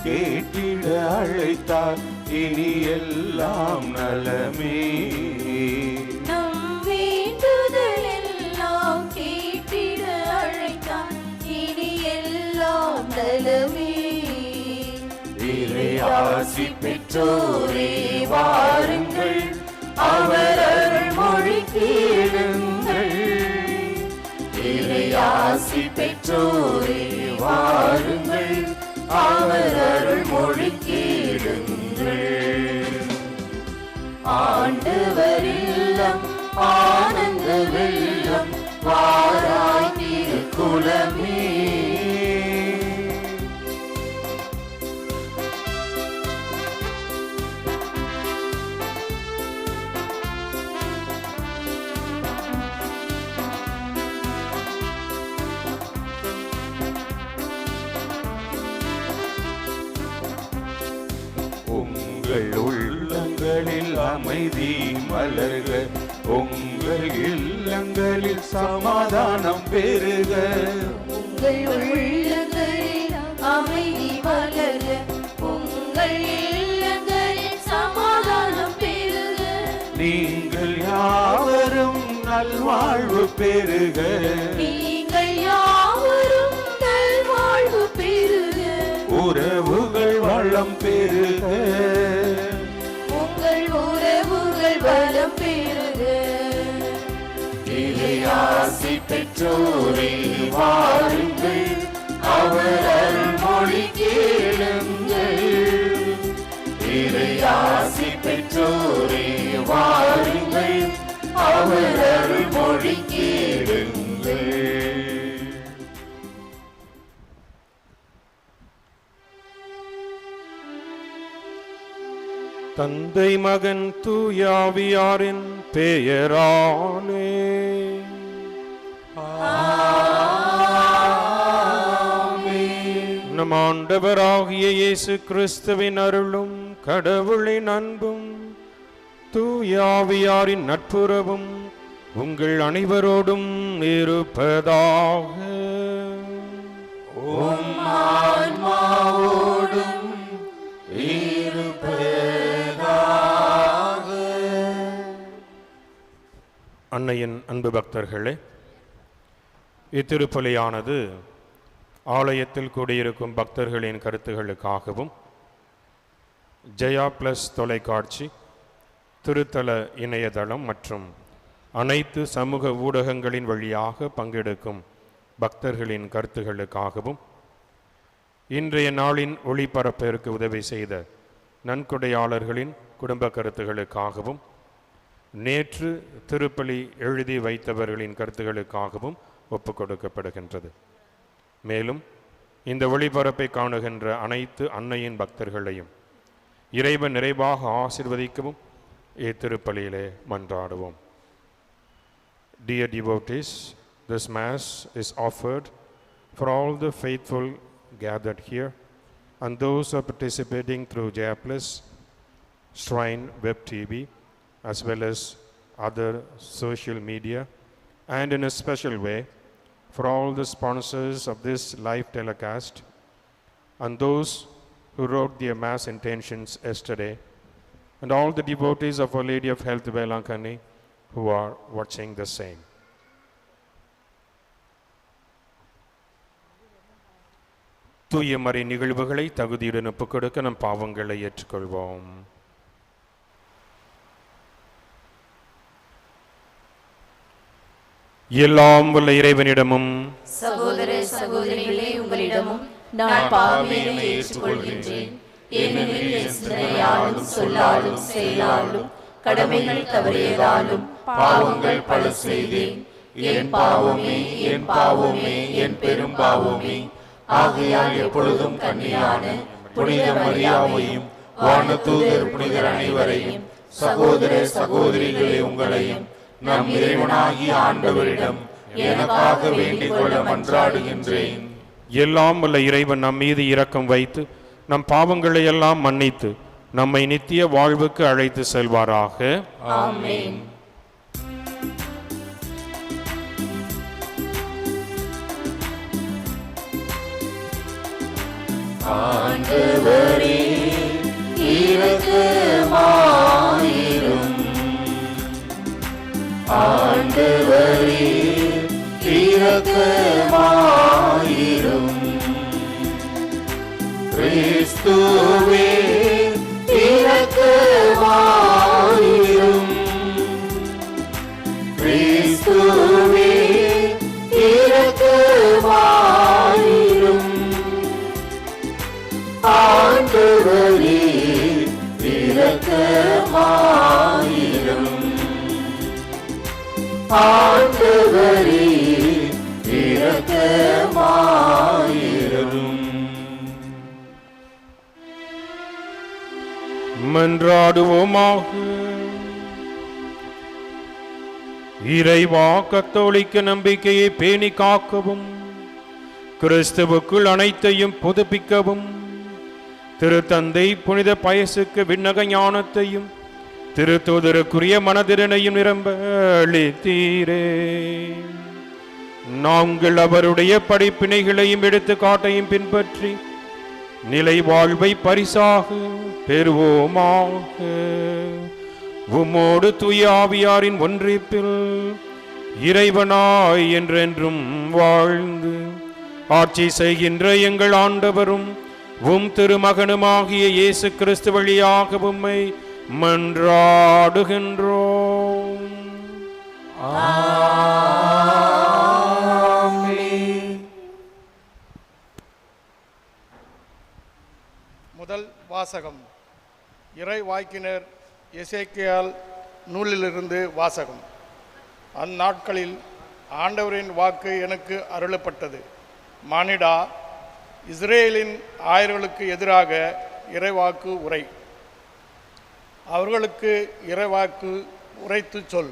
கேட்டிட அழைத்தார், இனி எல்லாம் நலமே. நம் வேண்டுதல் எல்லாம் கேட்டிட அழைத்தார், இனி எல்லாம் நலமே. இறையாசி பெற்றோரே வாருங்கள், அவர் அருள்மொழி கேளுங்கள். இறையாசி பெற்றோரே வாருங்கள், அவர் அருள்மொழி கேளுங்கள். ஆண்டவர் இல்லம் ஆனந்த வெள்ளம், வாராய் திருக்குலமே. உங்கள் உள்ளங்களில் அமைதி மலர்க, உங்கள் இல்லங்களில் சமாதானம் பெருக. உங்கள் உள்ளங்களில் அமைதி மலர்க, உங்கள் இல்லங்களில் சமாதானம் பெருக. நீங்கள் யாவரும் நல்வாழ்வு பெருக, நீங்கள் யாவரும் நல்வாழ்வு பெருக. உறவுகள் வளம் பெருக, உங்கள் உறவுகள் வளம் பெருக. இறையாசி பெற்றோரே வாருங்கள், அவர் அருள்மொழி கேளுங்கள். இறையாசி பெற்றோரே வாருங்கள், அவர் அருள்மொழி கேளுங்கள். தந்தை மகன் தூயாவியாரின் பெயராலே நம் ஆண்டவராகிய இயேசு கிறிஸ்துவின் அருளும் கடவுளின் அன்பும் தூயாவியாரின் நட்புறவும் உங்கள் அனைவரோடும் இருப்பதாக. ஆன்மாவோடும் அன்னையின் அன்பு பக்தர்களே, இத்திருப்பலியானது ஆலயத்தில் கூடியிருக்கும் பக்தர்களின் கருத்துகளுக்காகவும் ஜெயா பிளஸ் தொலைக்காட்சி, திருத்தல இணையதளம் மற்றும் அனைத்து சமூக ஊடகங்களின் வழியாக பங்கெடுக்கும் பக்தர்களின் கருத்துகளுக்காகவும், இன்றைய நாளின் ஒளிபரப்பிற்கு உதவி செய்த நன்கொடையாளர்களின் குடும்ப கருத்துகளுக்காகவும், நேற்று திருப்பலி எழுதி வைத்தவர்களின் கருத்துகளுக்காகவும் ஒப்புக் கொடுக்கப்படுகின்றது. மேலும் இந்த ஒளிபரப்பை காணுகின்ற அனைத்து அன்னையின் பக்தர்களையும் இறைவன் நிறைவாக ஆசீர்வதிக்கவும் இத்திருப்பலியிலே மன்றாடுவோம். Dear devotees, this Mass is offered for all the faithful gathered here and those who are participating through Jaya Plus, Shrine Web TV, as well as other social media, and in a special way for all the sponsors of this live telecast and those who wrote their Mass intentions yesterday, and all the devotees of Our Lady of Health Velankani who are watching the same. தூய மறை நிகழ்வுகளை தகுதியுடன் ஒப்புக்கொடுக்க நம் பாவங்களை ஏற்றுக்கொள்வோம். எல்லாம் வல்ல இறைவனிடமும் சகோதர சகோதரிகளே உங்களிடமும் நான் பாவங்களை ஏற்றுக்கொள்கின்றேன். ஏனெனில் என் சிந்தனையாலும் சொல்லாலும் செயலாலும் கடமைகள் தவறியதாலும் பாவங்கள் பல செய்தேன். என் பாவமே என் பாவமே என் பெரும் பாவமே. ஆகையால் எப்பொழுதும் கன்னியான புனித மரியாவையும் வானதூதர் புனிதர் அனைவரையும் சகோதர சகோதரிகளே உங்களையும் நம் இறைவனாகிய ஆண்டவரிடம் எனக்காக வேண்டிக் கொள்ள மன்றாடுகின்றேன். எல்லாம் வல்ல இறைவன் நம் மீது இரக்கம் வைத்து நம் பாவங்களை எல்லாம் மன்னித்து நம்மை நித்திய வாழ்வுக்கு அழைத்து செல்வாராக. ஆமென். ஆண்டவர் ஆண்டவரே இரக்கமாயிரும். கிறிஸ்துவே இரக்கமாயிரும். கிறிஸ்துவே இரக்கமாயிரும். ஆண்டவரே இரக்கமாயிரும். ஆண்டவரே இரக்கமாயிரும். மன்றாடுவோமாக. இறைவா, கத்தோலிக்க நம்பிக்கையை பேணி காக்கவும் கிறிஸ்துவுக்குள் அனைத்தையும் புதுப்பிக்கவும் திருத்தந்தை புனித பயசுக்கு விண்ணக ஞானத்தையும் திருத்தூதருக்குரிய மனதிறனையும் நிரம்ப அளித்தீரே. நாங்கள் அவருடைய படிப்பினைகளையும் எடுத்துக்காட்டையும் பின்பற்றி நிலை வாழ்வை பரிசாக பெறுவோமாக. உம்மோடு தூய ஆவியாரின் ஒன்றிப்பில் இறைவனாய் என்றென்றும் வாழ்ந்து ஆட்சி செய்கின்ற எங்கள் ஆண்டவரும் உம் திருமகனுமாகிய இயேசு கிறிஸ்து வழியாக உம்மை மன்றாடுகின்றோம். முதல் வாசகம். இறை வாக்கினர் எசேக்கியால் நூலிலிருந்து வாசகம். அந்நாட்களில் ஆண்டவரின் வாக்கு எனக்கு அருளப்பட்டது. மானிடா, இஸ்ரேலின் ஆயர்களுக்கு எதிராக இறைவாக்கு உரை. அவர்களுக்கு இறைவாக்கு உரைத்து சொல்.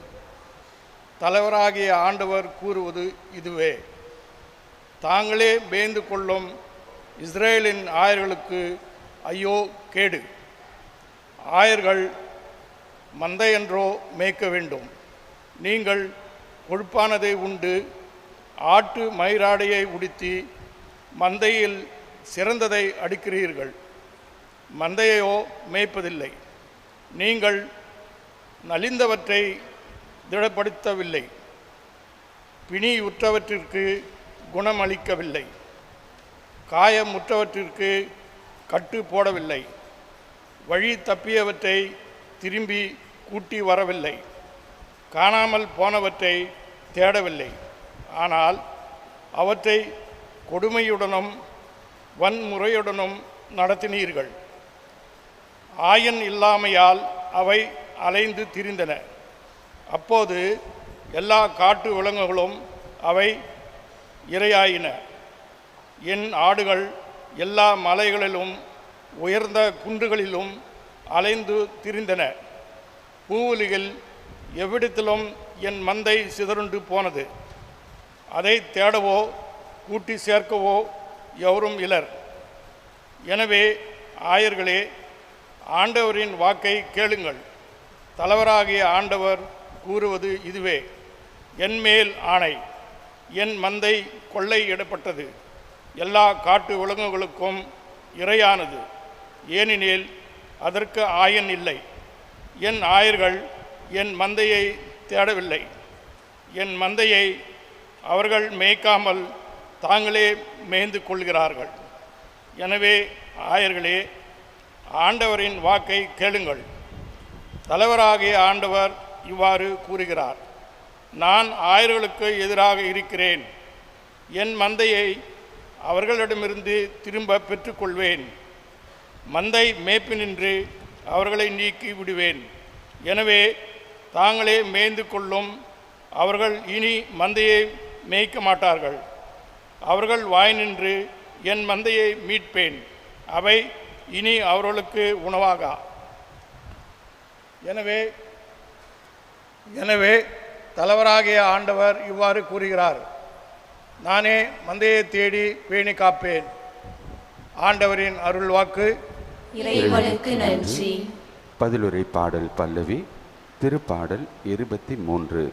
தலைவராகிய ஆண்டவர் கூறுவது இதுவே: தாங்களே மேய்ந்து கொள்ளும் இஸ்ரேலின் ஆயர்களுக்கு ஐயோ கேடு! ஆயர்கள் மந்தையன்றோ மேய்க்க வேண்டும். நீங்கள் கொழுப்பானதை உண்டு ஆட்டு மயிராடையை உடுத்தி மந்தையில் சிறந்ததை அடிக்கிறீர்கள். மந்தையோ மேய்ப்பதில்லை. நீங்கள் நலிந்தவற்றை திடப்படுத்தவில்லை. பிணியுற்றவற்றிற்கு குணமளிக்கவில்லை. காயமுற்றவற்றிற்கு கட்டு போடவில்லை. வழி தப்பியவற்றை திரும்பி கூட்டி வரவில்லை. காணாமல் போனவற்றை தேடவில்லை. ஆனால் அவற்றை கொடுமையுடனும் வன்முறையுடனும் நடத்தினீர்கள். ஆயன் இல்லாமையால் அவை அலைந்து திரிந்தன. அப்போது எல்லா காட்டு விலங்குகளும் அவை இரையாயின. என் ஆடுகள் எல்லா மலைகளிலும் உயர்ந்த குன்றுகளிலும் அலைந்து திரிந்தன. பூவுலிகள் எவ்விடத்திலும் என் மந்தை சிதறுண்டு போனது. அதை தேடவோ கூட்டி சேர்க்கவோ எவரும் இலர். எனவே ஆயர்களே, ஆண்டவரின் வாக்கை கேளுங்கள். தலைவராகிய ஆண்டவர் கூறுவது இதுவே: என்மேல் ஆணை, என் மந்தை கொள்ளையிடப்பட்டது. எல்லா காட்டு விலங்குகளுக்கும் இரையானது. ஏனெனில் அதற்கு ஆயன் இல்லை. என் ஆயர்கள் என் மந்தையை தேடவில்லை. என் மந்தையை அவர்கள் மேய்க்காமல் தாங்களே மேய்ந்து கொள்கிறார்கள். எனவே ஆயர்களே, ஆண்டவரின் வாக்கை கேளுங்கள். தலைவராகிய ஆண்டவர் இவ்வாறு கூறுகிறார்: நான் ஆயர்களுக்கு எதிராக இருக்கிறேன். என் மந்தையை அவர்களிடமிருந்து திரும்ப பெற்றுக்கொள்வேன். மந்தை மேய்ப்பினின்று அவர்களை நீக்கி விடுவேன். எனவே தாங்களே மேய்ந்து கொள்ளும் அவர்கள் இனி மந்தையை மேய்க்க மாட்டார்கள். அவர்கள் வாய் நின்று என் மந்தையை மீட்பேன். அவை இனி அவர்களுக்கு உணவாகா. எனவே தலைவராகிய ஆண்டவர் இவ்வாறு கூறுகிறார்: நானே மந்தையை தேடி பேணி காப்பேன். ஆண்டவரின் அருள் வாக்கு. இறைவனுக்கு நன்றி. பதிலுரை பாடல் பல்லவி. திருப்பாடல் 23.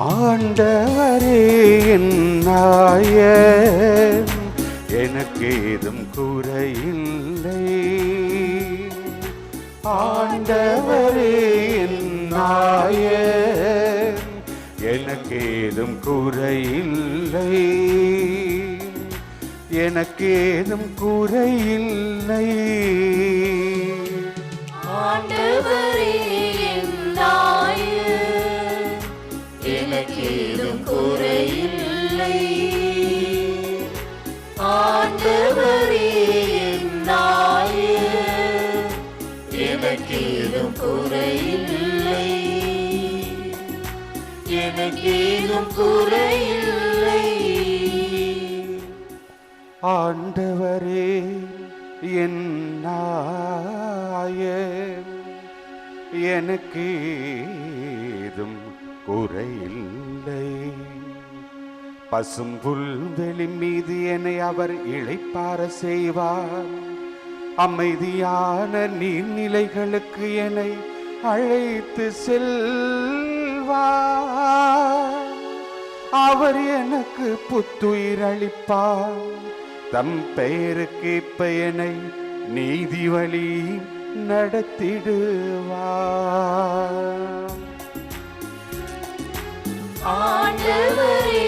ஆண்டவரே என் நாயன், எனக்கு ஏதும் குறையில்லை. ஆண்டவரே என் நாயன், எனக்கு ஏதும் குறையில்லை. எனக்கு ஏதும் குறையில்லை. ஆண்டவரே என் நாயன், எனக்கேதும் குறையில்லை. ஆண்டவரே என் நாயன், எனக்கேதும் குறையில்லை. எனக்கேதும் குறையில்லை. ஆண்டவரே என் நாயன், எனக்கு ஏதும் குறையில்லை. பசும்புல் வெளி மீது என்னை அவர் இளைப்பார செய்வார். அமைதியான நீர்நிலைகளுக்கு என்னை அழைத்து செல்வார். அவர் எனக்கு புத்துயிர் அளிப்பார். தம் பெயருக்கேற்ப என்னை நீதி வழி நடத்திடுவார். ஆண்டவரே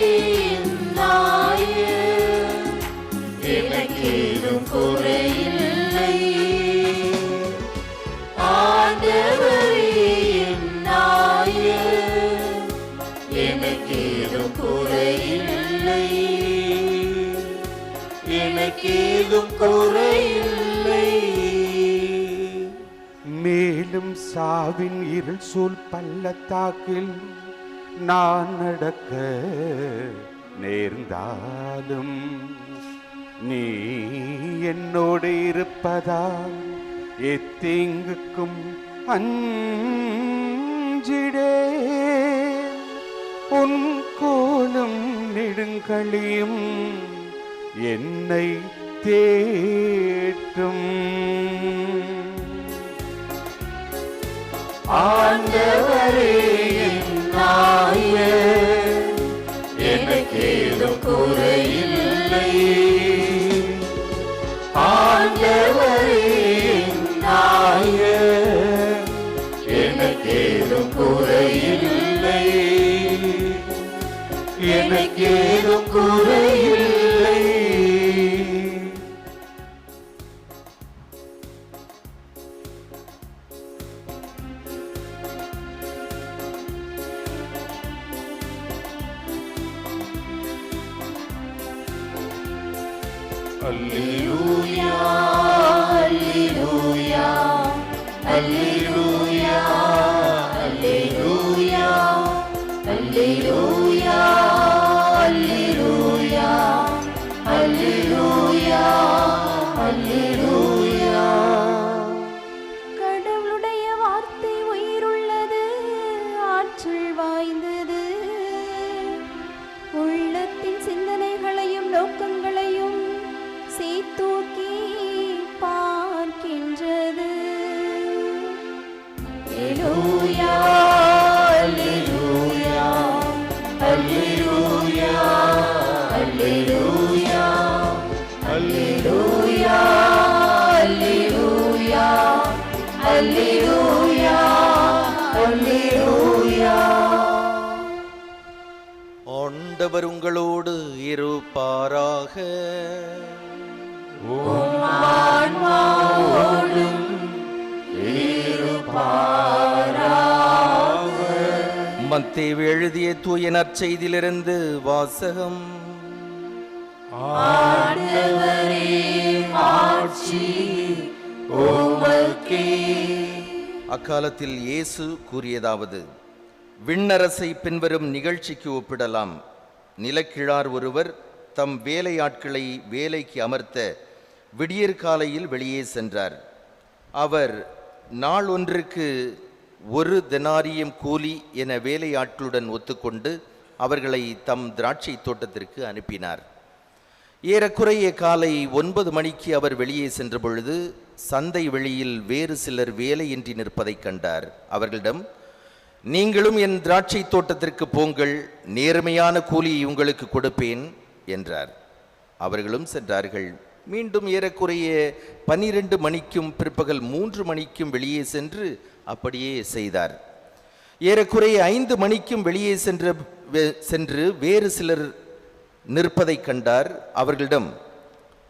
என் நாயன், எனக்கேதும் குறையில்லை. ஆண்டவரே என் நாயன், எனக்கேதும் குறையில்லை. எனக்கேதும் குறையில்லை. மேலும் சாவின் இருள் சூழ் பள்ளத்தாக்கில் நான் நடக்க நேர்ந்தாலும் நீ என்னோடு இருப்பதால் எத்தீங்குக்கும் அஞ்சிடே. உன் கோலும் நெடுங்களியும் என்னை தேற்றும். ஆண்டவரே என் நாயன், எனக்கேதும் குறையில்லை. ஆண்டவரே என் நாயன், எனக்கேதும் குறையில்லை. எனக்கேதும் குறையில்லை. அல்லேலூயா, அல்லேலூயா, அல்லேலூயா, அல்லேலூயா, அல்லேலூயா, அல்லேலூயா, அல்லேலூயா, அல்லேலூயா. கடவுளுடைய வார்த்தை உயிருள்ளது, ஆற்றல் வாய்ந்தது. உள்ளத்தின் சிந்தனைகளையும் நோக்கங்களையும் சீர்தூக்கி பார்க்கின்றது. அல்லேலூயா, அல்லேலூயா, அல்லேலூயா, அல்லேலூயா, அல்லேலூயா, அல்லேலூயா, அல்லேலூயா, அல்லேலூயா. ஆண்டவர் உங்களோடு இருப்பாராக. ஆன்மாவோடும் மத்தேயு எழுதிய தூய நற்செய்தியிலிருந்து வாசகம். ஆண்டவரே, மாட்சி உமக்கே. அக்காலத்தில் இயேசு கூறியதாவது: விண்ணரசை பின்வரும் நிகழ்ச்சிக்கு ஒப்பிடலாம். நிலக்கிழார் ஒருவர் தம் வேலையாட்களை வேலைக்கு அமர்த்த விடியற்காலையில் வெளியே சென்றார். அவர் நாள் ஒன்றுக்கு 1 தெனாரியம் கூலி என வேலையாட்களுடன் ஒத்துக்கொண்டு அவர்களை தம் திராட்சை தோட்டத்திற்கு அனுப்பினார். ஏறக்குறைய காலை 9 மணிக்கு அவர் வெளியே சென்ற பொழுது சந்தை வெளியில் வேறு சிலர் வேலையின்றி நிற்பதைக் கண்டார். அவர்களிடம், நீங்களும் என் திராட்சை தோட்டத்திற்கு போங்கள், நேர்மையான கூலியை உங்களுக்கு கொடுப்பேன் என்றார். அவர்களும் சென்றார்கள். மீண்டும் ஏறக்குறைய 12 மணிக்கும் பிற்பகல் 3 மணிக்கும் வெளியே சென்று அப்படியே செய்தார். ஏறக்குறைய 5 மணிக்கும் வெளியே சென்று வேறு சிலர் நிற்பதை கண்டார். அவர்களிடம்,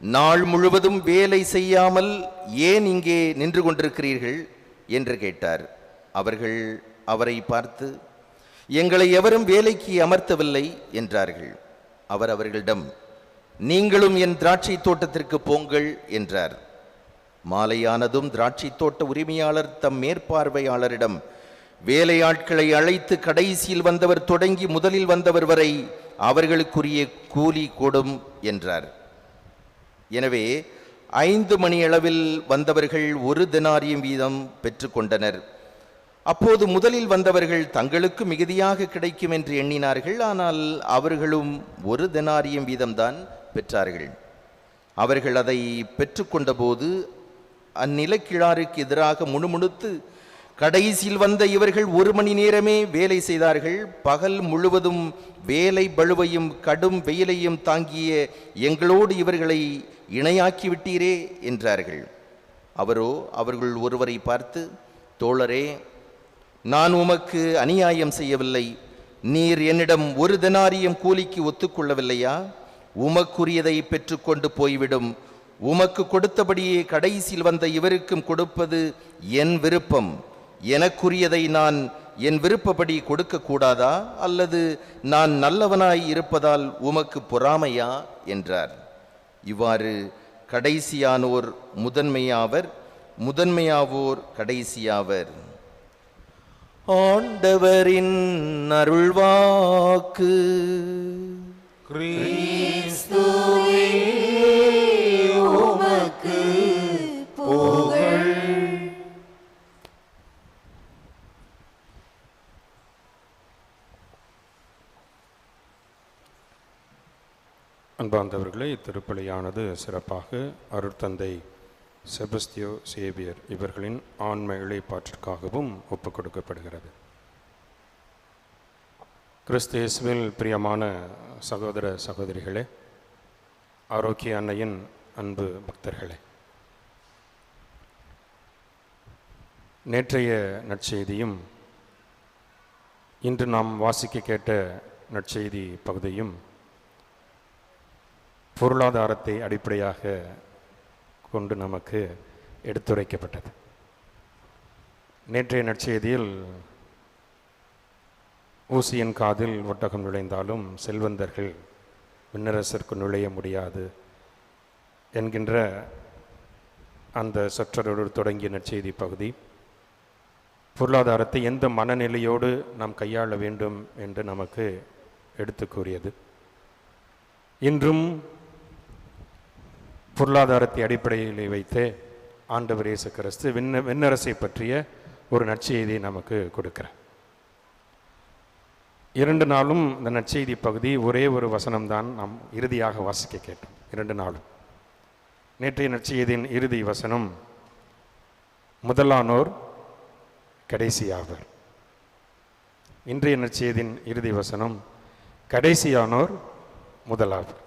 நாள் முழுவதும் வேலை செய்யாமல் ஏன் இங்கே நின்று கொண்டிருக்கிறீர்கள் என்று கேட்டார். அவர்கள் அவரை பார்த்து, எங்களை எவரும் வேலைக்கு அமர்த்தவில்லை என்றார்கள். அவர் அவர்களிடம், நீங்களும் என் திராட்சை தோட்டத்திற்கு போங்கள் என்றார். மாலையானதும் திராட்சை தோட்ட உரிமையாளர் தம் மேற்பார்வையாளரிடம், வேலையாட்களை அழைத்து கடைசியில் வந்தவர் தொடங்கி முதலில் வந்தவர் வரை அவர்களுக்குரிய கூலி கொடும் என்றார். எனவே 5 மணியளவில் வந்தவர்கள் 1 தெனாரியம் வீதம் பெற்றுக்கொண்டனர். அப்போது முதலில் வந்தவர்கள் தங்களுக்கு மிகுதியாக கிடைக்கும் என்று எண்ணினார்கள். ஆனால் அவர்களும் 1 தெனாரியம் வீதம்தான் பெற்றார்கள். அவர்கள் அதை பெற்றுக்கொண்ட போது அந்நிலக்கிழாருக்கு எதிராக முணுமுணுத்து, கடைசியில் வந்த இவர்கள் 1 மணி நேரமே வேலை செய்தார்கள். பகல் முழுவதும் வேலை பளுவையும் கடும் வெயிலையும் தாங்கிய எங்களோடு இவர்களை இணையாக்கி விட்டீரே என்றார்கள். அவரோ அவர்கள் ஒருவரை பார்த்து, தோழரே, நான் உமக்கு அநியாயம் செய்யவில்லை. நீர் என்னிடம் 1 தெனாரியம் கூலிக்கு ஒத்துக்கொள்ளவில்லையா? உமக்குரியதை பெற்றுக்கொண்டு போய்விடும். உமக்கு கொடுத்தபடியே கடைசியில் வந்த இவருக்கும் கொடுப்பது என் விருப்பம். எனக்குரியதை நான் என் விருப்பப்படி கொடுக்க கூடாதா? அல்லது நான் நல்லவனாய் இருப்பதால் உமக்கு பொறாமையா என்றார். இவ்வாறு கடைசியானோர் முதன்மையாவர், முதன்மையாவோர் கடைசியாவர். ஆண்டவரின் அருள்வாக்கு. கிறிஸ்துவே உமக்கு புகழ். அன்பார்ந்தவர்களே, இத்திருப்பலியானது சிறப்பாக அருட்தந்தை செபஸ்தியோ சேவியர் இவர்களின் ஆன்ம இளைப்பாற்றிற்காகவும் ஒப்புக் கொடுக்கப்படுகிறது. கிறிஸ்து இயேசுவில் பிரியமான சகோதர சகோதரிகளே, ஆரோக்கிய அன்னையின் அன்பு பக்தர்களே, நேற்றைய நற்செய்தியும் இன்று நாம் வாசிக்க கேட்ட நற்செய்தி பகுதியும் பொருளாதாரத்தை அடிப்படையாக கொண்டு நமக்கு எடுத்துரைக்கப்பட்டது. நேற்றைய நற்செய்தியில் ஊசியின் காதில் ஒட்டகம் நுழைந்தாலும் செல்வந்தர்கள் விண்ணரசருக்கு நுழைய முடியாது என்கின்ற அந்த சொற்றொடரோடு தொடங்கிய நற்செய்தி பகுதி பொருளாதாரத்தை எந்த மனநிலையோடு நாம் கையாள வேண்டும் என்று நமக்கு எடுத்து கூறியது. இன்றும் பொருளாதாரத்தை அடிப்படையில் வைத்து ஆண்டவர் இயேசு கிறிஸ்து விண்ணரசை பற்றிய ஒரு நற்செய்தியை நமக்கு கொடுக்கிறார். 2 நாளும் இந்த நற்செய்தி பகுதி ஒரே ஒரு வசனம்தான் நாம் இறுதியாக வாசிக்க கேட்டோம். 2 நாளும் நேற்றைய நற்செய்தியின் இறுதி வசனம், முதலானோர் கடைசியாவர். இன்றைய நற்செய்தியின் இறுதி வசனம், கடைசியானோர் முதலாவர்.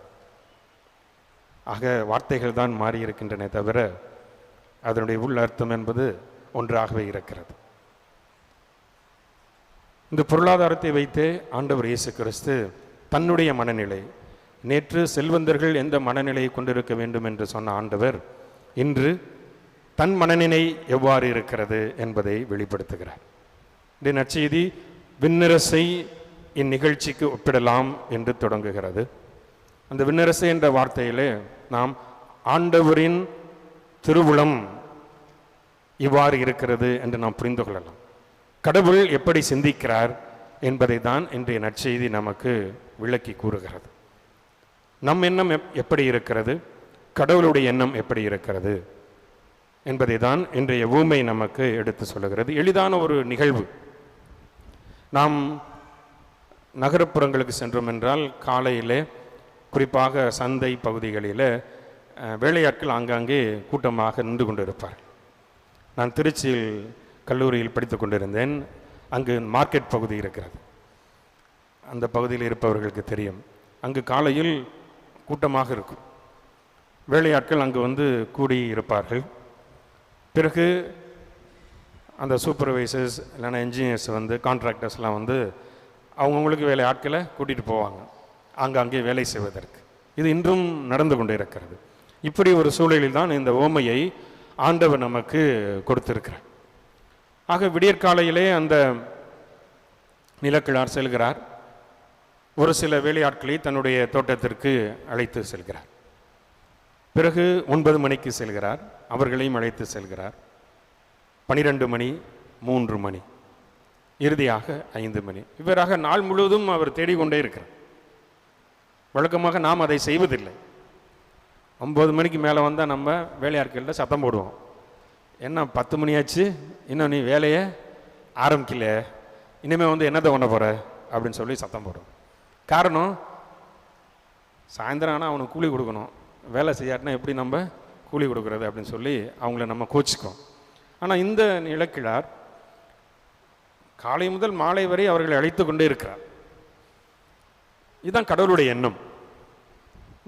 ஆக வார்த்தைகள் தான் மாறியிருக்கின்றன தவிர அதனுடைய உள் அர்த்தம் என்பது ஒன்றாகவே இருக்கிறது. இந்த பொருளாதாரத்தை வைத்து ஆண்டவர் இயேசு கிறிஸ்து தன்னுடைய மனநிலை, நேற்று செல்வந்தர்கள் எந்த மனநிலையை கொண்டிருக்க வேண்டும் என்று சொன்ன ஆண்டவர் இன்று தன் மனநிலை எவ்வாறு இருக்கிறது என்பதை வெளிப்படுத்துகிறார். இந்த நற்செய்தி விண்ணரசை இந்நிகழ்ச்சிக்கு ஒப்பிடலாம் என்று தொடங்குகிறது. அந்த விண்ணரசு என்ற வார்த்தையிலே நாம் ஆண்டவரின் திருவுளம் இவ்வாறு இருக்கிறது என்று நாம் புரிந்து கொள்ளலாம். கடவுள் எப்படி சிந்திக்கிறார் என்பதை தான் இன்றைய நற்செய்தி நமக்கு விளக்கி கூறுகிறது. நம் எண்ணம் எப்படி இருக்கிறது, கடவுளுடைய எண்ணம் எப்படி இருக்கிறது என்பதை தான் இன்றைய ஊமை நமக்கு எடுத்து சொல்லுகிறது. எளிதான ஒரு நிகழ்வு. நாம் நகரப்புறங்களுக்கு சென்றோம் என்றால் காலையிலே குறிப்பாக சந்தை பகுதிகளில் வேலையாட்கள் ஆங்காங்கே கூட்டமாக நின்று கொண்டு இருப்பார். நான் திருச்சியில் கல்லூரியில் படித்து கொண்டிருந்தேன். அங்கு மார்க்கெட் பகுதி இருக்கிறது. அந்த பகுதியில் இருப்பவர்களுக்கு தெரியும். அங்கு காலையில் கூட்டமாக இருக்கும். வேலையாட்கள் அங்கு வந்து கூடி இருப்பார்கள். பிறகு அந்த சூப்பர்வைசர்ஸ் இல்லைன்னா என்ஜினியர்ஸ் வந்து கான்ட்ராக்டர்ஸ்லாம் வந்து அவங்கவுங்களுக்கு வேலை ஆட்களை கூட்டிகிட்டு போவாங்க அங்கே வேலை செய்வதற்கு. இது இன்றும் நடந்து கொண்டு இருக்கிறது. இப்படி ஒரு சூழலில் தான் இந்த ஓமையை ஆண்டவர் நமக்கு கொடுத்திருக்கிறார். ஆக விடியற்காலையிலே அந்த நிலக்கிழார் செல்கிறார். ஒரு சில வேலையாட்களை தன்னுடைய தோட்டத்திற்கு அழைத்து செல்கிறார். பிறகு 9 மணிக்கு செல்கிறார், அவர்களையும் அழைத்து செல்கிறார். 12 மணி, 3 மணி, இறுதியாக 5 மணி. இவராக நாள் முழுவதும் அவர் தேடிக்கொண்டே இருக்கிறார். வழக்கமாக நாம் அதை செய்வதில்லை. 9 மணிக்கு மேலே வந்தால் நம்ம வேலையாட்கள்கிட்ட சத்தம் போடுவோம். என்ன 10 மணி ஆச்சு, இன்னும் நீ வேலையை ஆரம்பிக்கல, இனிமேல் வந்து என்னத்தை பண்ண போகிற அப்படின்னு சொல்லி சத்தம் போடுவோம். காரணம், சாயந்தரம் ஆனால் அவனுக்கு கூலி கொடுக்கணும், வேலை செய்யாட்டினா எப்படி நம்ம கூலி கொடுக்குறது அப்படின்னு சொல்லி அவங்கள நம்ம கோச்சிக்கோம். ஆனால் இந்த நிலக்கிழார் காலை முதல் மாலை வரை அவர்களை அழைத்து கொண்டே இருக்கிறார். இதுதான் கடவுளுடைய எண்ணம்.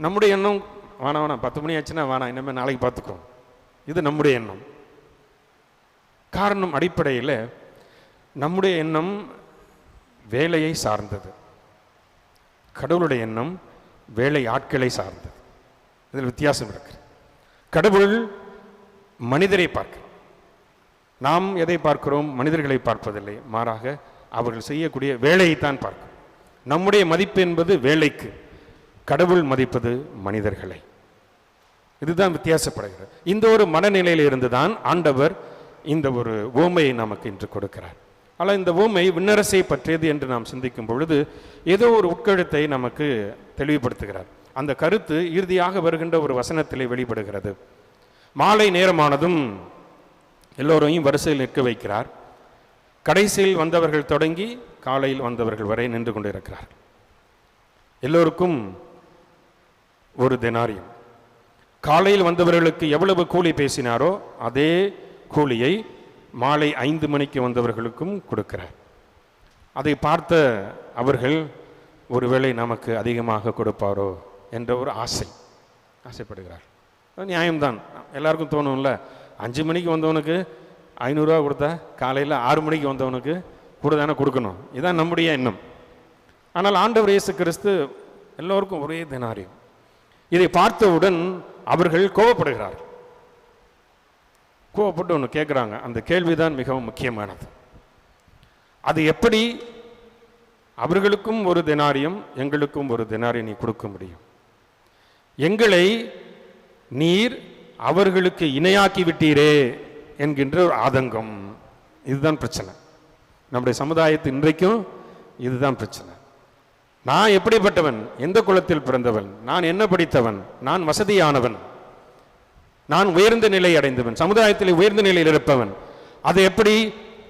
நம்முடைய எண்ணம் வேணாம் 10 மணி ஆச்சுன்னா வேணாம், இனிமேல் நாளைக்கு பார்த்துக்குவோம். இது நம்முடைய எண்ணம். காரணம், அடிப்படையில் நம்முடைய எண்ணம் வேலையை சார்ந்தது, கடவுளுடைய எண்ணம் வேலை ஆட்களை சார்ந்தது. இதில் வித்தியாசம் இருக்கு. கடவுள் மனிதரை பார்க்கிறார். நாம் எதை பார்க்கிறோம்? மனிதர்களை பார்ப்பதில்லை, மாறாக அவர்கள் செய்யக்கூடிய வேலையைத்தான் பார்க்கிறோம். நம்முடைய மதிப்பு என்பது வேலைக்கு, கடவுள் மதிப்பது மனிதர்களை. இதுதான் வித்தியாசப்படுகிறது. இந்த ஒரு மனநிலையில் இருந்துதான் ஆண்டவர் இந்த ஒரு ஓமையை நமக்கு இன்று கொடுக்கிறார். ஆனால் இந்த ஓமை விண்ணரசை பற்றியது என்று நாம் சிந்திக்கும் பொழுது ஏதோ ஒரு உட்கழுத்தை நமக்கு தெளிவுபடுத்துகிறார். அந்த கருத்து இறுதியாக வருகின்ற ஒரு வசனத்திலே வெளிப்படுகிறது. மாலை நேரமானதும் எல்லோரையும் வரிசையில் நிற்க வைக்கிறார். கடைசியில் வந்தவர்கள் தொடங்கி காலையில் வந்தவர்கள் வரை நின்று கொண்டிருக்கிறார். எல்லோருக்கும் ஒரு தெனாரியம். காலையில் வந்தவர்களுக்கு எவ்வளவு கூலி பேசினாரோ அதே கூலியை மாலை 5 மணிக்கு வந்தவர்களுக்கும் கொடுக்கிறார். அதை பார்த்த அவர்கள் ஒருவேளை நமக்கு அதிகமாக கொடுப்பாரோ என்ற ஒரு ஆசைப்படுகிறார். நியாயம்தான், எல்லாருக்கும் தோணும்ல. 5 மணிக்கு வந்தவனுக்கு 500 ரூபா கொடுத்தா காலையில் 6 மணிக்கு வந்தவனுக்கு கூட தானே கொடுக்கணும். இதுதான் நம்முடைய எண்ணம். ஆனால் ஆண்டவர் இயேசு கிறிஸ்து எல்லோருக்கும் ஒரே தெனாரியம். இதை பார்த்தவுடன் அவர்கள் கோபப்படுகிறார்கள். கோபப்பட்டு ஒன்று கேட்குறாங்க. அந்த கேள்விதான் மிகவும் முக்கியமானது. அது எப்படி அவர்களுக்கும் ஒரு தெனாரியம் எங்களுக்கும் ஒரு தெனாரியம் நீ கொடுக்க முடியும்? எங்களை நீர் அவர்களுக்கு இணையாக்கி விட்டீரே என்கின்ற ஒரு ஆதங்கம். இதுதான் பிரச்சனை. நம்முடைய சமுதாயத்து இன்றைக்கும் இதுதான் பிரச்சனை. நான் எப்படிப்பட்டவன், எந்த குலத்தில் பிறந்தவன், நான் என்ன படித்தவன், நான் வசதியானவன், நான் உயர்ந்த நிலை அடைந்தவன், சமுதாயத்தில் உயர்ந்த நிலையில் இருப்பவன், அதை எப்படி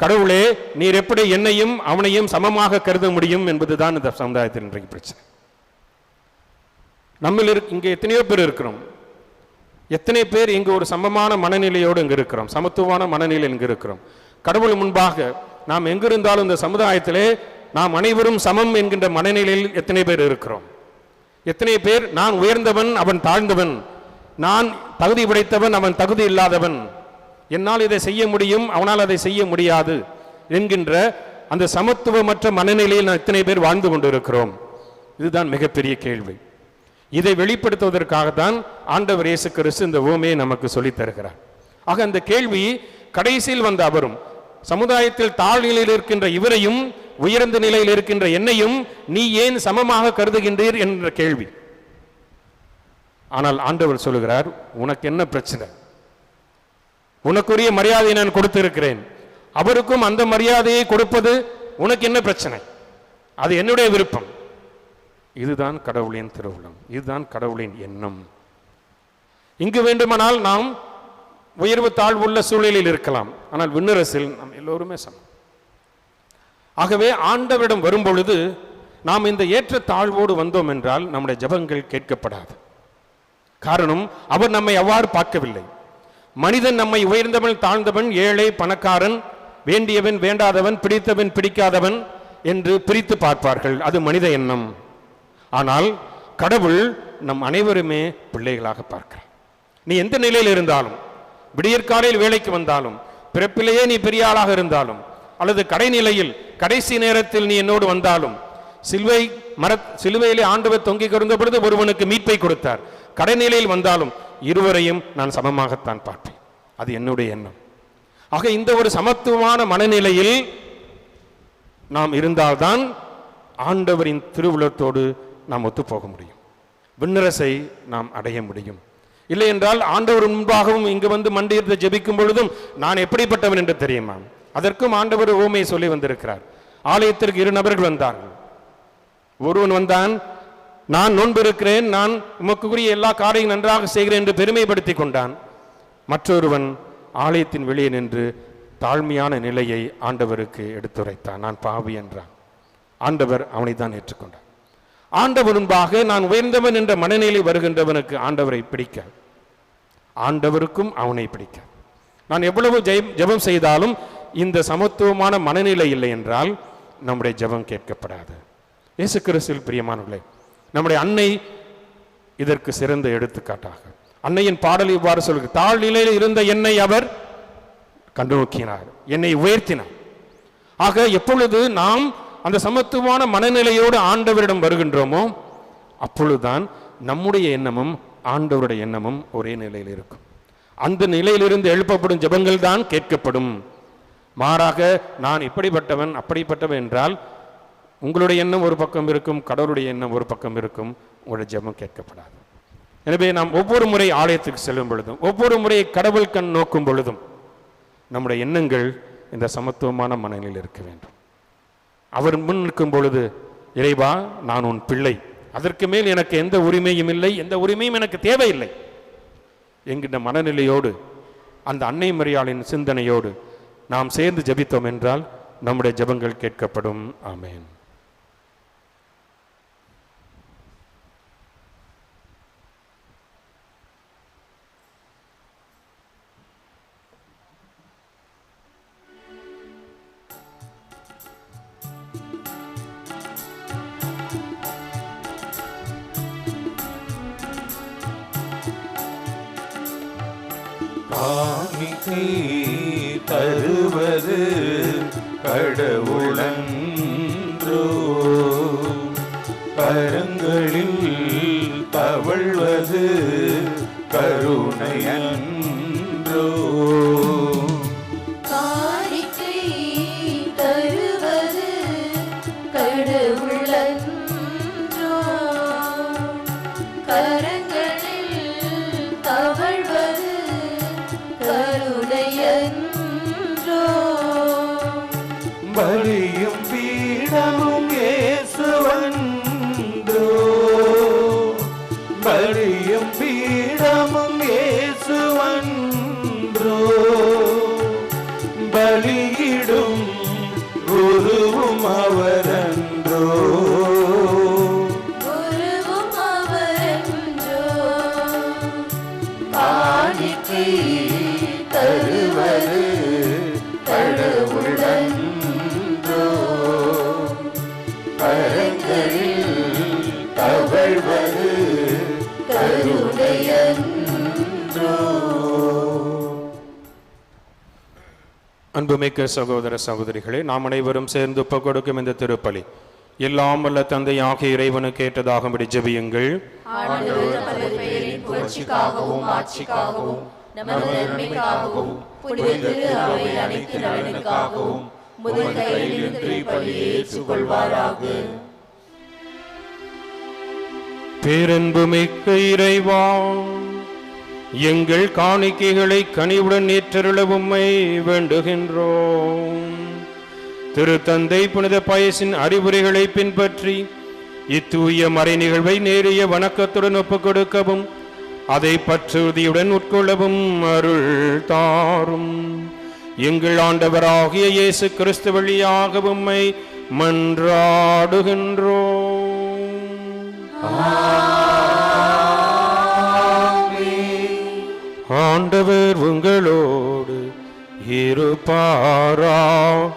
கடவுளே நீர் எப்படி என்னையும் அவனையும் சமமாக கருத முடியும் என்பதுதான் இந்த சமுதாயத்தில் இன்றைக்கு பிரச்சனை. நம்ம இங்கே எத்தனையோ பேர் இருக்கிறோம். எத்தனை பேர் இங்கு ஒரு சமமான மனநிலையோடு இங்கு இருக்கிறோம், சமத்துவமான மனநிலையில் இங்கு இருக்கிறோம். கடவுள் முன்பாக நாம் எங்கிருந்தாலும் இந்த சமுதாயத்திலே நாம் அனைவரும் சமம் என்கின்ற மனநிலையில் எத்தனை பேர் இருக்கிறோம்? எத்தனை பேர் நான் உயர்ந்தவன் அவன் தாழ்ந்தவன், நான் தகுதி படைத்தவன் அவன் தகுதி இல்லாதவன், என்னால் இதை செய்ய முடியும் அவனால் அதை செய்ய முடியாது என்கின்ற அந்த சமத்துவமற்ற மனநிலையில் நான் எத்தனை பேர் வாழ்ந்து கொண்டு இருக்கிறோம்? இதுதான் மிகப்பெரிய கேள்வி. இதை வெளிப்படுத்துவதற்காகத்தான் ஆண்டவர் இயேசு கிறிஸ்து இந்த உவமையை நமக்கு சொல்லித் தருகிறார். ஆக அந்த கேள்வி கடைசியில் வந்த அவரும் சமுதாயத்தில் தாழ்நிலையில் இருக்கின்ற இவரையும் உயர்ந்த நிலையில் இருக்கின்ற என்னையும் நீ ஏன் சமமாக கருதுகின்றீர் என்ற கேள்வி. ஆனால் ஆண்டவர் சொல்லுகிறார், உனக்கு என்ன பிரச்சனை? உனக்குரிய மரியாதையை நான் கொடுத்திருக்கிறேன், அவருக்கும் அந்த மரியாதையை கொடுப்பது உனக்கு என்ன பிரச்சனை? அது என்னுடைய விருப்பம். இதுதான் கடவுளின் திருவுளம், இதுதான் கடவுளின் எண்ணம். இங்கு வேண்டுமானால் நாம் உயர்வு தாழ்வுள்ள சூழலில் இருக்கலாம், ஆனால் விண்ணரசில் நாம் எல்லோருமே சமம். ஆகவே ஆண்டவரிடம் வரும்பொழுது நாம் இந்த ஏற்ற தாழ்வோடு வந்தோம் என்றால் நம்முடைய ஜெபங்கள் கேட்கப்படாது. காரணம், அவர் நம்மை அவ்வாறு பார்க்கவில்லை. மனிதன் நம்மை உயர்ந்தவன் தாழ்ந்தவன் ஏழை பணக்காரன் வேண்டியவன் வேண்டாதவன், பிடித்தவன் பிடிக்காதவன் என்று பிரித்து பார்ப்பார்கள். அது மனித எண்ணம். ஆனால் கடவுள் நம் அனைவருமே பிள்ளைகளாக பார்க்கிறார். நீ எந்த நிலையில் இருந்தாலும், விடியற்காலையில் வேலைக்கு வந்தாலும், பிறப்பிலேயே நீ பெரிய ஆளாக இருந்தாலும், அல்லது கடைநிலையில் கடைசி நேரத்தில் நீ என்னோடு வந்தாலும், சிலுவையிலே ஆண்டவர் தொங்கி கிடந்த பொழுது ஒருவனுக்கு மீட்பை கொடுத்தார். கடைநிலையில் வந்தாலும் இருவரையும் நான் சமமாகத்தான் பார்ப்பேன். அது என்னுடைய எண்ணம். ஆக இந்த ஒரு சமத்துவமான மனநிலையில் நாம் இருந்தால்தான் ஆண்டவரின் திருவுளத்தோடு நாம் ஒத்துப்போக முடியும், விண்ணரசை நாம் அடைய முடியும். இல்லை என்றால் ஆண்டவர் முன்பாகவும் இங்கு வந்து மண்டியிருந்து ஜெபிக்கும் பொழுதும் நான் எப்படிப்பட்டவன் என்று தெரியுமா? அதற்கும் ஆண்டவர் ஓமையை சொல்லி வந்திருக்கிறார். ஆலயத்திற்கு 2 நபர்கள் வந்தார்கள். ஒருவன் வந்தான், நான் நோன்பு இருக்கிறேன், நான் உமக்குரிய எல்லா காரியங்களும் நன்றாக செய்கிறேன் என்று பெருமைப்படுத்தி கொண்டான். மற்றொருவன் ஆலயத்தின் வெளியே நின்று தாழ்மையான நிலையை ஆண்டவருக்கு எடுத்துரைத்தான். நான் பாவி என்றான். ஆண்டவர் அவனை தான் ஏற்றுக்கொண்டார். ஆண்டவர் முன்பாக நான் உயர்ந்தவன் என்ற மனநிலை வருகின்றவனுக்கு ஆண்டவரை பிடிக்க, ஆண்டவருக்கும் அவனை பிடிக்க. நான் எவ்வளவு ஜெபம் செய்தாலும் இந்த சமத்துவமான மனநிலை இல்லை என்றால் நம்முடைய ஜெபம் கேட்கப்படாது. இயேசு கிறிஸ்துவில் பிரியமானவர்களே, நம்முடைய அன்னை இதற்கு சிறந்த எடுத்துக்காட்டாக. அன்னையின் பாடல் இவ்வாறு சொல்கிறது: தாழ் நிலையில் இருந்த என்னை அவர் கண்டுநோக்கினார், என்னை உயர்த்தினார். ஆக எப்பொழுது நாம் அந்த சமத்துவமான மனநிலையோடு ஆண்டவரிடம் வருகின்றோமோ அப்பொழுதுதான் நம்முடைய எண்ணமும் ஆண்டவருடைய எண்ணமும் ஒரே நிலையில் இருக்கும். அந்த நிலையிலிருந்து எழுப்பப்படும் ஜெபங்கள் தான் கேட்கப்படும். மாறாக நான் இப்படிப்பட்டவன் அப்படிப்பட்டவன் என்றால் உங்களுடைய எண்ணம் ஒரு பக்கம் இருக்கும், கடவுளுடைய எண்ணம் ஒரு பக்கம் இருக்கும், உங்களுடைய ஜெபம் கேட்கப்படாது. எனவே நாம் ஒவ்வொரு முறை ஆலயத்துக்கு செல்லும் பொழுதும், ஒவ்வொரு முறை கடவுள் கண் நோக்கும் பொழுதும் நம்முடைய எண்ணங்கள் இந்த சமத்துவமான மனநிலையில் இருக்க வேண்டும். அவர் முன் நிற்கும் பொழுது, இறைவா நான் உன் பிள்ளை, அதற்கு மேல் எனக்கு எந்த உரிமையும் இல்லை, எந்த உரிமையும் எனக்கு தேவையில்லை என்கின்ற மனநிலையோடு, அந்த அன்னை மரியாளின் சிந்தனையோடு நாம் சேர்ந்து ஜெபித்தோம் என்றால் நம்முடைய ஜெபங்கள் கேட்கப்படும். ஆமென். காணிக்கை தருவது கடவுளன்றோ, கரங்களில் தவழ்வது கருணையன்றோ. காணிக்கை தருவது கடவுளன்றோ, கரங்களில் தவழ்வது கருணையன்றோ. பலியும் பீடமும் இயேசுவன்றோ, பலியும் பீடமும் இயேசுவன்றோ, பலியிடும் குருவும் அவரன்றோ, குருவும் அவரன்றோ. காணிக்கை தருவது கடவுளன்றோ, கரங்களில் தவழ்வது கருணையன்றோ. அன்புமிக்க சகோதர சகோதரிகளே, நாம் அனைவரும் சேர்ந்து ஒப்புக் கொடுக்கும் இந்த திருப்பலி எல்லாம் வல்ல தந்தையாகிய இறைவனுக்கு ஏற்றதாகும்படி ஜெபியுங்கள். ஆண்டவர் தமது பெயரின் புகழ்ச்சிக்காகவும் ஆட்சிக்காகவும் நமது நன்மைக்காகவும் புனித திரு அவை அனைத்து நலனுக்காகவும் முதல் கையில் இருந்து பலியை ஏற்றுக்கொள்வாராக. பேரன்புமிக்க இறைவா, எங்கள் காணிக்கைகளை கனிவுடன் ஏற்றருள உம்மை வேண்டுகின்றோம். திருத்தந்தை புனித பயசின் அறிவுரைகளை பின்பற்றி இத்தூய மறை நிகழ்வை நேரிய வணக்கத்துடன் ஒப்புக் கொடுக்கவும் அதை பற்றுறுதியுடன் உட்கொள்ளவும் அருள் தாரும். எங்கள் ஆண்டவராகிய இயேசு கிறிஸ்து வழியாக உம்மை மன்றாடுகின்றோம். ஆண்டவர் உங்களோடு இருப்பாராக.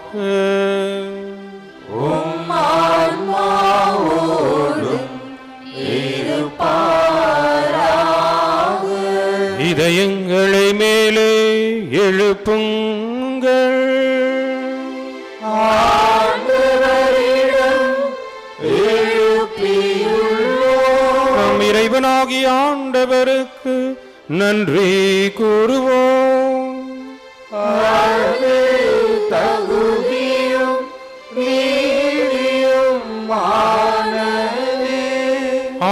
இதயங்களை மேலே எழுப்புங்கள். நம் இறைவனாகிய ஆண்டவருக்கு நன்றி கூறுவோம்.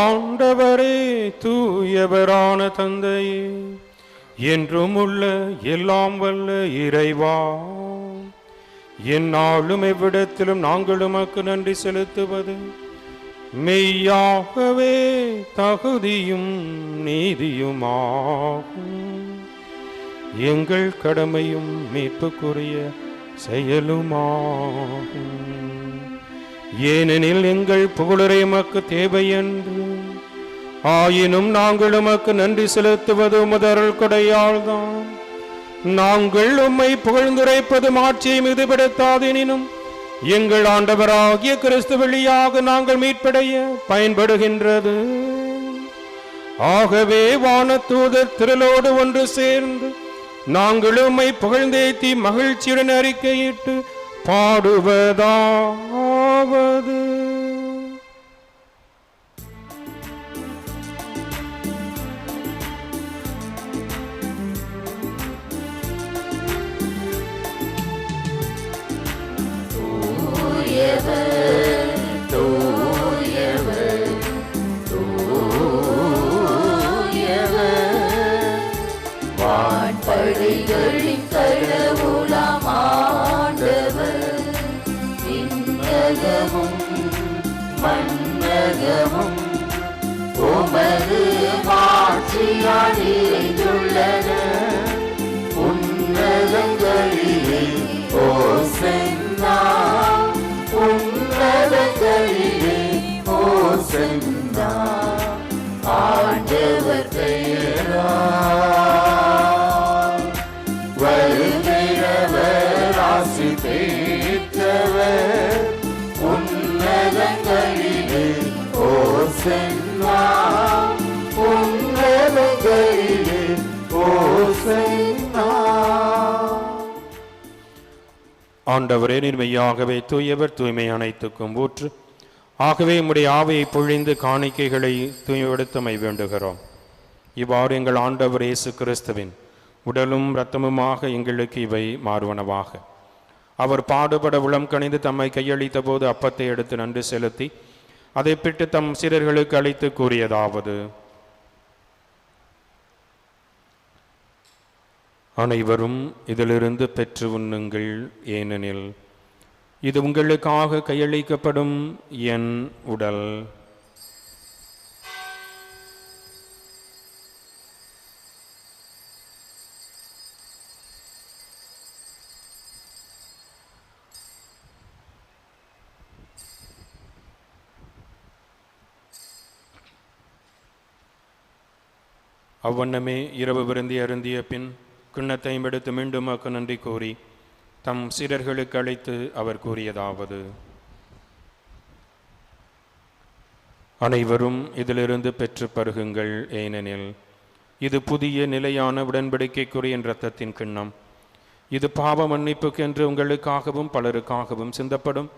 ஆண்டவரே, தூயவரான தந்தையே, என்றும் உள்ள எல்லாம் வல்ல இறைவா, எந்நாளும் எவ்விடத்திலும் நாங்கள் உமக்கு நன்றி செலுத்துவது மெய்யாகவே தகுதியும் நீதியுமாகும். எங்கள் கடமையும் மீட்புக்குரிய செயலுமாகும். ஏனெனில் எங்கள் புகழுரை உமக்கு தேவை என்று, ஆயினும் நாங்கள் உமக்கு நன்றி செலுத்துவது உமது அருள் கொடையால் தான். நாங்கள் உம்மை புகழ்ந்துரைப்பது மாட்சியை மிகுதிப்படுத்தாதெனினும் எங்கள் ஆண்டவராகிய கிறிஸ்து வழியாக நாங்கள் மீட்படைய பயன்படுகின்றது. ஆகவே வானதூதர் திரளோடு ஒன்று சேர்ந்து நாங்கள் உம்மை புகழ்ந்தேத்தி மகிழ்ச்சியுடன் அறிக்கையிட்டு பாடுவதாவது: வான்படைகளின் கடவுளாம் ஆண்டவர், விண்ணகமும் மண்ணகமும் உமது மாட்சியால் நிறைந்துள்ளன. உன்னதங்களிலே ஓசன்னா, உன்னதங்களிலே ஓசன்னா. ஆண்டவர் பெயரால் வருகிறவர் ஆசி பெற்றவர். உன்னதங்களிலே ஓசன்னா, உன்னதங்களிலே ஓசன்னா. ஆண்டவரே, நீர் மெய்யாகவே தூயவர், தூய்மை அனைத்துக்கும் ஊற்று. ஆகவே உம்முடைய ஆவியை பொழிந்து காணிக்கைகளை தூய்மைப்படுத்தமை வேண்டுகிறோம். இவ்வாறு எங்கள் ஆண்டவர் இயேசு கிறிஸ்துவின் உடலும் இரத்தமுமாக எங்களுக்கு இவை மாறுவனவாக. அவர் பாடுபட உளம் கணிந்து தம்மை கையளித்த போது அப்பத்தை எடுத்து நன்றி செலுத்தி அதை பிட்டு தம் சீடர்களுக்கு அளித்து கூறியதாவது: அனைவரும் இதிலிருந்து பெற்று உண்ணுங்கள், ஏனெனில் இது உங்களுக்காக கையளிக்கப்படும் என் உடல். அவ்வண்ணமே இரவு விருந்தி அருந்திய பின் கிண்ணத்தையும் எடுத்து மீண்டும் அக்கு நன்றி கூறி தம் சீடர்களுக்கு அழைத்து அவர் கூறியதாவது: அனைவரும் இதிலிருந்து பெற்று பருகுங்கள், ஏனெனில் இது புதிய நிலையான உடன்படிக்கைக்குரிய இரத்தத்தின் கிண்ணம். இது பாவ மன்னிப்புக்கு என்று உங்களுக்காகவும் பலருக்காகவும் சிந்தப்படும்.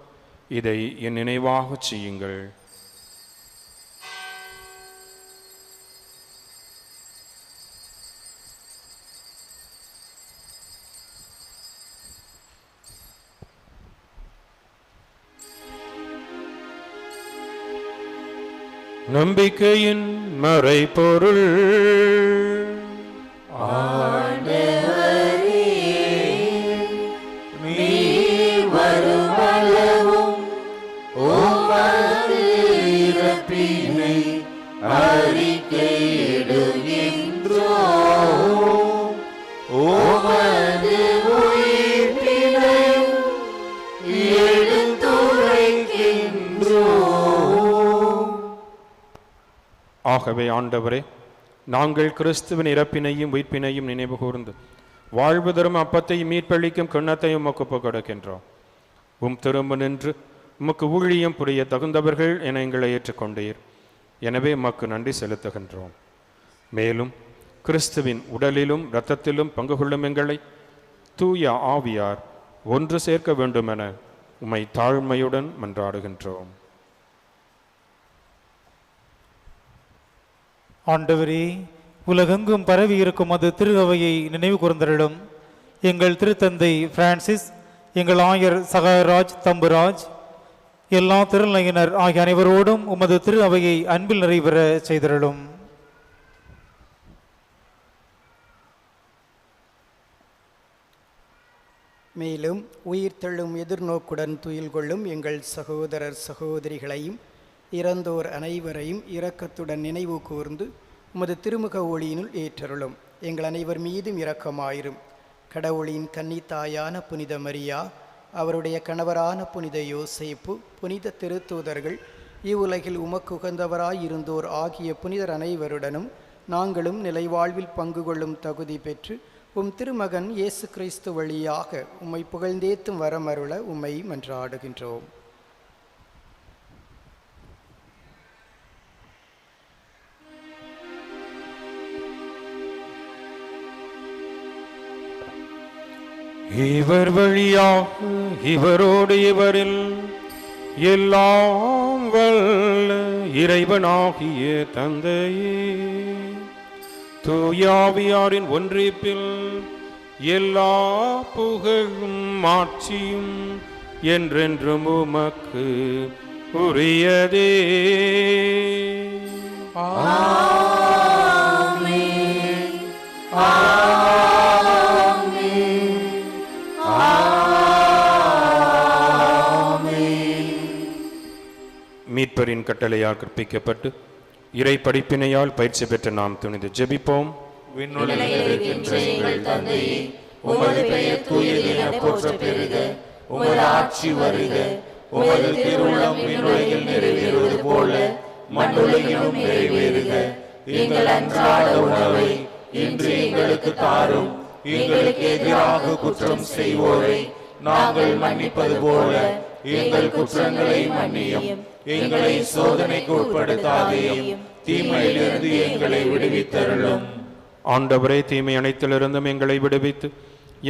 இதை என் நினைவாகச் செய்யுங்கள். நம்பிக்கையின் மறைபொருள். ஆண்டவரே, நீர் வருமளவும் உமது இறப்பினை அறிக்கையிடுகின்றோம். உமது உயிர்ப்பினையும் எடுத்துரைக்கின்றோம். ஆகவே ஆண்டவரே, நாங்கள் கிறிஸ்துவின் இறப்பினையும் உயிர்ப்பினையும் நினைவு கூர்ந்து வாழ்வு தரும் அப்பத்தை மீட்பளிக்கும் கிண்ணத்தை உமக்கு ஒப்புக் கொடுக்கின்றோம். திரும்ப நின்று உமக்கு ஊழியம் புரிய தகுந்தவர்கள் என எங்களை ஏற்றுக்கொண்டீர். எனவே உமக்கு நன்றி செலுத்துகின்றோம். மேலும் கிறிஸ்துவின் உடலிலும் இரத்தத்திலும் பங்கு கொள்ளும் எங்களை தூய ஆவியார் ஒன்று சேர்க்க வேண்டுமென உம்மை தாழ்மையுடன் மன்றாடுகின்றோம். ஆண்டவரே, உலகெங்கும் பரவி இருக்கும் அது திரு அவையை நினைவு கூர்ந்தருளும். எங்கள் திருத்தந்தை பிரான்சிஸ், எங்கள் ஆயர் சகாயராஜ் தம்புராஜ், எல்லா திருநிலையினர் ஆகிய அனைவரோடும் உமது திரு அவையை அன்பில் நிறைவேற செய்தருளும். மேலும் உயிர்த்தெழும் எதிர்நோக்குடன் துயில் கொள்ளும் எங்கள் சகோதரர் சகோதரிகளையும் இறந்தோர் அனைவரையும் இரக்கத்துடன் நினைவு கூர்ந்து உமது திருமுக ஒளியினுள் ஏற்றருளும். எங்கள் அனைவர் மீதும் இரக்கமாயிரும். கடவுளின் கன்னித்தாயான புனித மரியா, அவருடைய கணவரான புனித யோசேப்பு, புனித திருத்தூதர்கள், இவ்வுலகில் உமக்கு உகந்தவராயிருந்தோர் ஆகிய புனிதர் அனைவருடனும் நாங்களும் நிலைவாழ்வில் பங்கு கொள்ளும் தகுதி பெற்று திருமகன் இயேசு கிறிஸ்து வழியாக உம்மை புகழ்ந்தேத்தும் வரமருள உம்மை மன்றாடுகின்றோம். இவர் வழியாக இவரோடு இவரில் எல்லாம் வல்ல இறைவனாகிய தந்தையே, தூயாவியாரின் ஒன்றிப்பில் எல்லா புகழும் மாட்சியும் என்றென்றும் உமக்கு உரியதே. ஆமென். ஆமென். ஆமென். மீட்பரின் கட்டளையால் கற்பிக்கப்பட்டு இறை படிப்பினையால் பயிற்சி பெற்ற நாம் துணிந்து ஜெபிப்போம். விண்ணுலகில் இருக்கின்ற எங்கள் தந்தையே, உமது பெயர் தூயது என போற்றப் பெறுக. உமது ஆட்சி வருக. உமது திருவுளம் விண்ணுலகில் நிறைவேறுவது போல மண்ணுலகிலும் நிறைவேறுக. எங்கள் அன்றாட உணவை இன்று எங்களுக்கு தாரும். எங்களுக்கு எதிராக குற்றம் செய்வோரை நாங்கள் மன்னிப்பது போல எங்கள் குற்றங்களை மன்னியும். எங்களை சோதனைக்கு உட்படுத்தாதேயும், தீமையிலிருந்து எங்களை விடுவித்தருளும். ஆண்டவரே, தீமை அனைத்திலிருந்தும் எங்களை விடுவித்து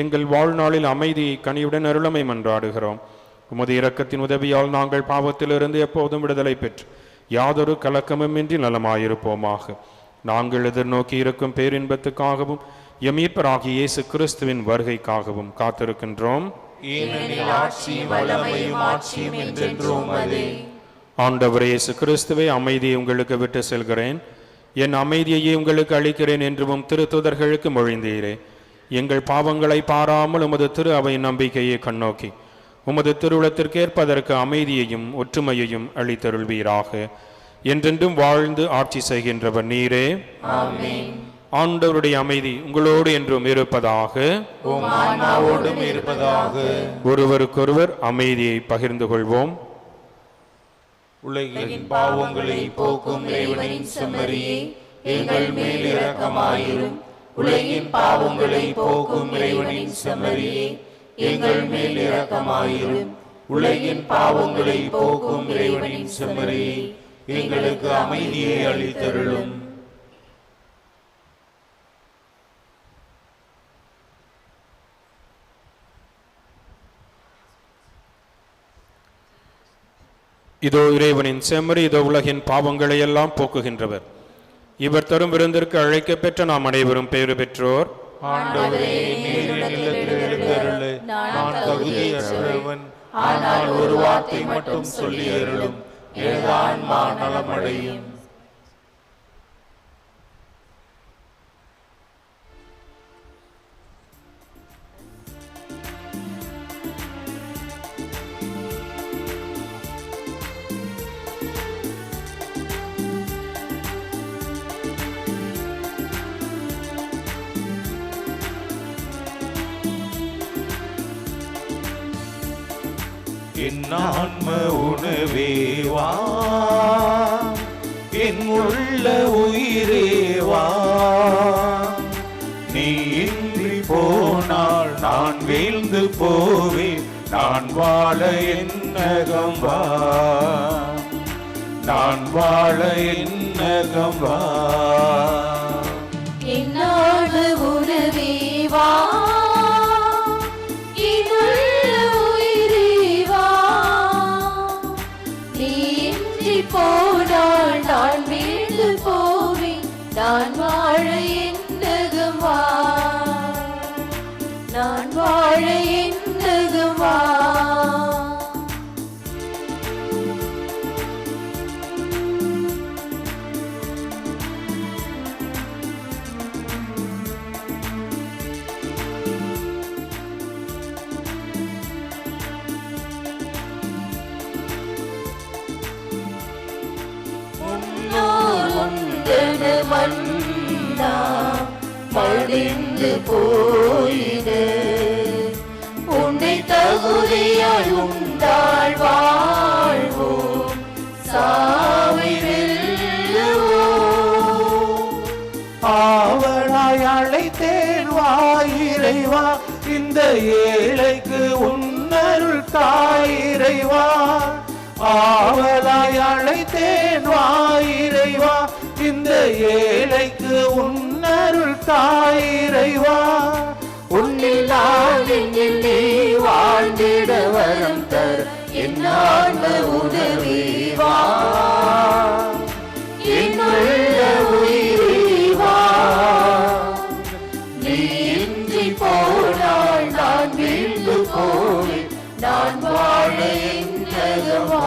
எங்கள் வாழ்நாளில் அமைதியை கனியுடன் அருளமை மன்றாடுகிறோம். உமது இரக்கத்தின் உதவியால் நாங்கள் பாவத்திலிருந்து எப்போதும் விடுதலை பெற்று யாதொரு கலக்கமுமின்றி நலமாயிருப்போமாக. நாங்கள் எதிர்நோக்கி இருக்கும் பேரின்பத்துக்காகவும் எமீட்பராகிய இயேசு கிறிஸ்துவின் வருகைக்காகவும் காத்திருக்கின்றோம். ஏனெனில் ஆட்சியும் வல்லமையும் ஆட்சியும் என்றென்றும் உமதே. ஆண்டவரே இயேசு கிறிஸ்துவே, அமைதியை உங்களுக்கு விட்டு செல்கிறேன், என் அமைதியையே உங்களுக்கு அளிக்கிறேன் என்றும் திருத்தூதர்களுக்கு மொழிந்தீரே. எங்கள் பாவங்களை பாராமல் உமது திரு அவை நம்பிக்கையை கண்ணோக்கி உமது திருவுளத்திற்கேற்பதற்கு அமைதியையும் ஒற்றுமையையும் அளித்தருள்வீராக. என்றென்றும் வாழ்ந்து ஆட்சி செய்கின்றவர் நீரே. ஆமென். ஆண்டவருடைய அமைதி உங்களோடு என்றும் இருப்பதாக. உம் ஆன்மாவோடும் இருப்பதாக. ஒருவருக்கொருவர் அமைதியை பகிர்ந்து கொள்வோம். உலகின் பாவங்களை போக்கும் இறைவனின் செம்மறியே, எங்கள் மேல் இரக்கமாயிரும். உலகின் பாவங்களை போக்கும் இறைவனின் செம்மறியே, எங்கள் மேல் இரக்கமாயிரும். உலகின் பாவங்களை போக்கும் இறைவனின் செம்மறியே, எங்களுக்கு அமைதியை அளித்தருளும். இதோ இறைவனின் செம்மறி, இதோ உலகின் பாவங்களை எல்லாம் போக்குகின்றவர். இவர் தரும் விருந்திற்கு அழைக்க பெற்ற நாம் அனைவரும் பேறு பெற்றோர். ஆண்டவரே, நீர் என்னிடத்தில் எழுந்தருளு. நான் தகுதியற்றவன், ஆனால் ஒரு வார்த்தை மட்டும் சொல்லி அருளும், எனது ஆன்மா நலமடையும். என் ஆன்ம உணவேவா, என் உள்ள உயிரேவா, நீ இன்றி போன வீழ்ந்து போவேன். நான் வாழ என்னகம் வா, நான் வாழ என்னகம் வா. என்னோடு உறவே வா, என்னுள்ள உயிரே வா. நீ இன்றி போனால் நான் வீழ்ந்து போவேன். நான் வாழ என்னகம் வா, நான் வாழ என்னகம் வா. மன்னா மடிந்து போயிடு, உன்னை தகுதியாய் உண்டாள் வாழ்வோம், சாவை வெல்லுவோம். ஆவலாய் அழைத்தேன் வா இறைவா, இந்த ஏழைக்கு உன்னருள் தாய் இறைவா. ஆவலாய் அழைத்தேன் வா இறைவா, இந்த ஏழைக்கு உன்னருள் தாய் இறைவா. உன்னில் நான் என்னில் நீ வாழ்ந்திட வரம் தர என் ஆன்ம உதவி வா, என்னுள்ள உயிரே வா. நீ இன்றி போனால் நான் வீழ்ந்து போவேன். நான் வாழ என்னகம் வா,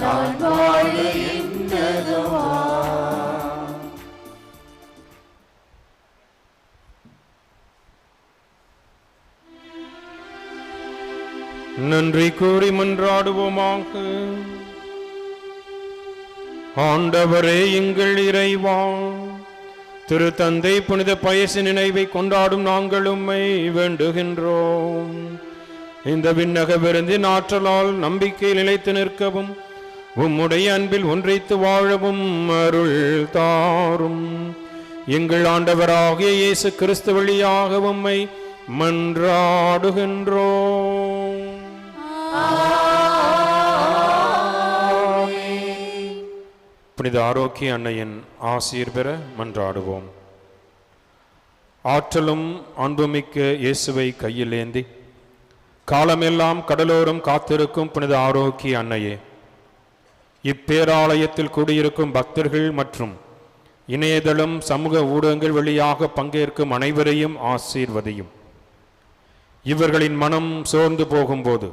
நான் வாழ என்னகம் வா. நன்றி கூறி மன்றாடுவோமாக. ஆண்டவரே எங்கள் இறைவா, திரு தந்தை புனித பயசு நினைவை கொண்டாடும் நாங்கள் உம்மை வேண்டுகின்றோம். இந்த விண்ணக விருந்தின் ஆற்றலால் நம்பிக்கை நிலைத்து நிற்கவும், உம்முடைய அன்பில் ஒன்றைத்து வாழவும் அருள் தாரும். எங்கள் ஆண்டவராகிய இயேசு கிறிஸ்து வழியாக உம்மை மன்றாடுகின்றோம். புனித ஆரோக்கிய அன்னையின் ஆசீர் பெற மன்றாடுவோம். ஆற்றலும் அன்புமிக்க இயேசுவை கையில் ஏந்தி காலமெல்லாம் கடலோரம் காத்திருக்கும் புனித ஆரோக்கிய அன்னையே, இப்பேராலயத்தில் கூடியிருக்கும் பக்தர்கள் மற்றும் இணையதளம் சமூக ஊடகங்கள் வழியாக பங்கேற்கும் அனைவரையும் ஆசீர்வதியும். இவர்களின் மனம் சோர்ந்து போகும்போது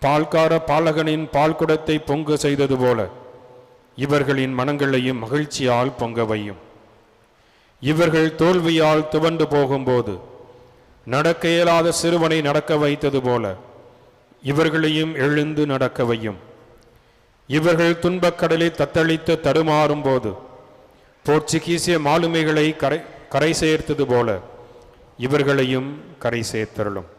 பால்கார பாலகனின் பால்குடத்தை பொங்க செய்தது போல இவர்களின் மனங்களையும் மகிழ்ச்சியால் பொங்க வையும். இவர்கள் தோல்வியால் துவண்டு போகும்போது நடக்க இயலாத சிறுவனை நடக்க வைத்தது போல இவர்களையும் எழுந்து நடக்க வையும். இவர்கள் துன்பக்கடலில் தத்தளித்து தடுமாறும் போது போர்ச்சுகீசிய மாலுமிகளை கரை சேர்த்தது போல இவர்களையும் கரை சேர்த்தருளும்.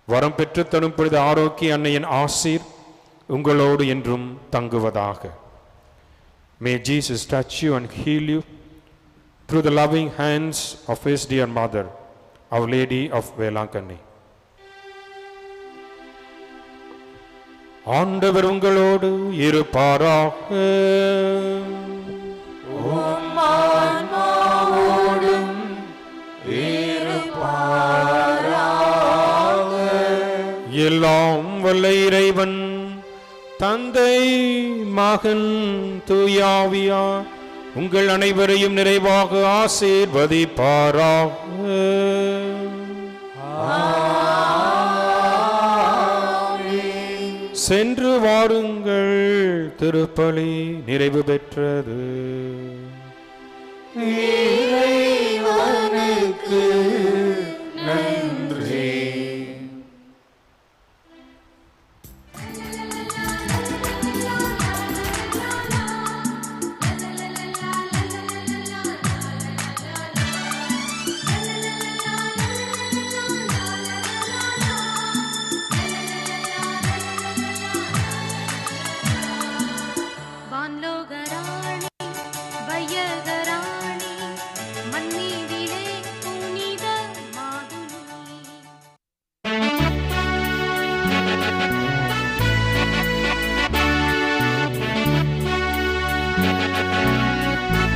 வரம் பெற்று தரும் புனித ஆரோக்கிய அன்னையின் ஆசீர் உங்களோடு என்றும் தங்குவதாக. May Jesus touch you and heal you through the loving hands of his dear mother, Our Lady of Velankanni. ஆண்டவர் உங்களோடு இருப்பாராக. எல்லாம் வல்ல இறைவன் தந்தை மகன் தூயாவியார் உங்கள் அனைவரையும் நிறைவாக ஆசீர்வதிப்பாராக. சென்று வாருங்கள், திருப்பலி நிறைவு பெற்றது. இறைவனுக்கு